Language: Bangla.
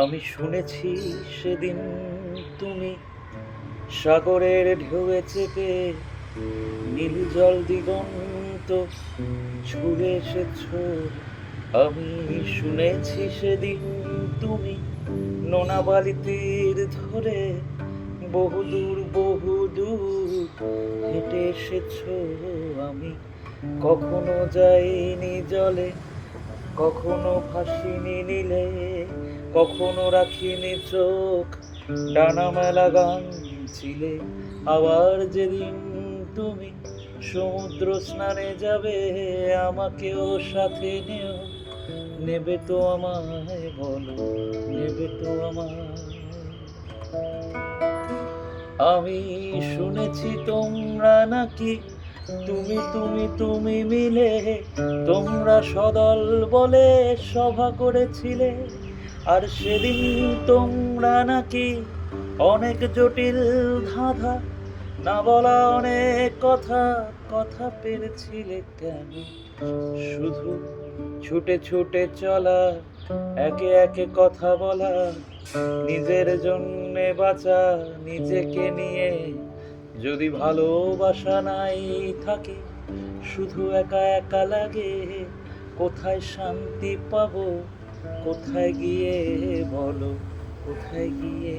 আমি শুনেছি সেদিন তুমি সাগরের ঢেউয়ে চেপে নীল জল দিগন্ত ছুঁয়ে এসেছো। আমি শুনেছি সেদিন তুমি নোনা বালি তীর ধরে বহুদূর হেঁটে এসেছো। আমি কখনো যাইনি জলে, কখনো ভাসিনি নীলে, কখনো রাখিনি চোখ ডানা মেলা গান ছিলে। আবার যেদিন তুমি সমুদ্র স্নানে যাবে, আমাকেও সাথে নিও। নেবে তো আমায় বলো, নেবে তো আমায়? আমি শুনেছি তোমরা নাকি তুমি মিলে তোমরা সদল বলে সভা করেছিলে। আর সেদিন তোমরা নাকি অনেক জটিল ধাঁধা, না বলা অনেক কথা পেরেছিলে কেন? শুধু ছুটে ছুটে চলা, একে একে কথা বলা, নিজের জন্যে বাঁচা, নিজেকে নিয়ে। যদি ভালোবাসা নাই থাকে, শুধু একা একা লাগে, কোথায় শান্তি পাবো? কোথায় গিয়ে বলো, কোথায় গিয়ে?